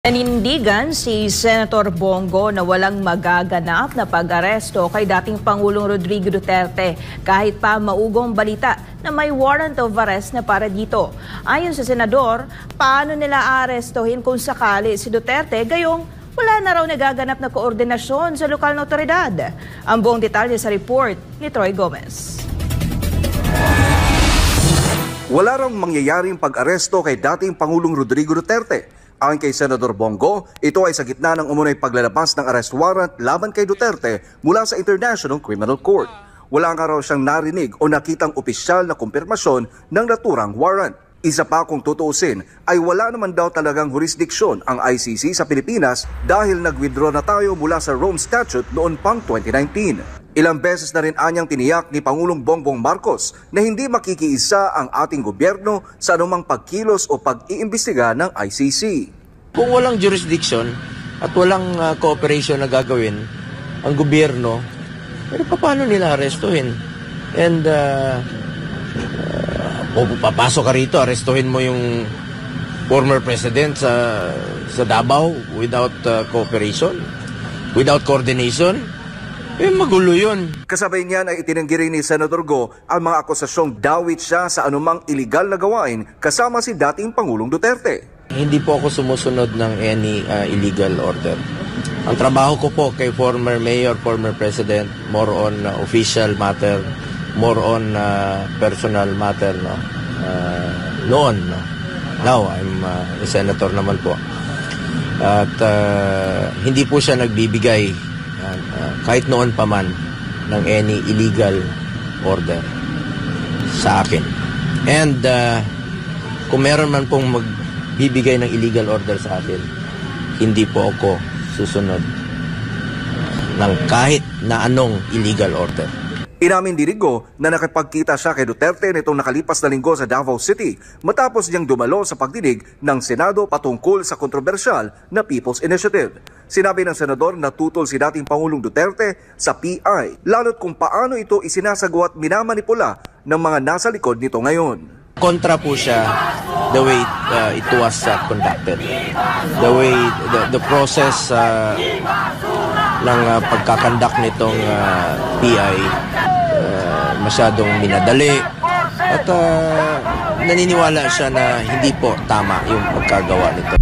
Nanindigan si Senator Bongo na walang magaganap na pag-aresto kay dating Pangulong Rodrigo Duterte kahit pa maugong balita na may warrant of arrest na para dito. Ayon sa senador, paano nila aarestohin kung sakali si Duterte gayong wala na raw nagaganap na koordinasyon sa lokal na otoridad? Ang buong detalye sa report ni Troy Gomez. Wala raw mangyayaring pag-aresto kay dating Pangulong Rodrigo Duterte. Ayon kay Senador Bongo, ito ay sa gitna ng umunoy paglalabas ng arrest warrant laban kay Duterte mula sa International Criminal Court. Wala nga raw siyang narinig o nakitang opisyal na kumpirmasyon ng naturang warrant. Isa pa kung tutuusin ay wala naman daw talagang jurisdiksyon ang ICC sa Pilipinas dahil nag-withdraw na tayo mula sa Rome Statute noon pang 2019. Ilang beses na rin anyang tiniyak ni Pangulong Bongbong Marcos na hindi makikiisa ang ating gobyerno sa anumang pagkilos o pag-iimbestiga ng ICC. Kung walang jurisdiction at walang cooperation na gagawin ang gobyerno, pero paano nila arestuhin? And papasok ka rito, arestuhin mo yung former president sa Davao without cooperation, without coordination? Magulo yun. Kasabay niyan ay itinanggi rin ni Senator Go ang mga akusasyong dawit siya sa anumang illegal na gawain kasama si dating Pangulong Duterte. Hindi po ako sumusunod ng any illegal order. Ang trabaho ko po kay former mayor, former president, more on official matter, more on personal matter. Noon. Now, I'm a senator naman po. At hindi po siya nagbibigay kahit noon pa man ng any illegal order sa akin. And kung meron man pong magbibigay ng illegal order sa akin, hindi po ako susunod ng kahit na anong illegal order. Inamin din ni Go na nakipagkita siya kay Duterte nitong nakalipas na linggo sa Davao City matapos niyang dumalo sa pagdinig ng Senado patungkol sa kontrobersyal na People's Initiative. Sinabi ng senador na tutol si dating Pangulong Duterte sa PI, lalo't kung paano ito isinasagawa at minamanipula ng mga nasa likod nito ngayon. Kontra po siya the way it was conducted. The way, the process ng pagkakandak nitong PI, masyadong minadali at naniniwala siya na hindi po tama yung pagkagawa nito.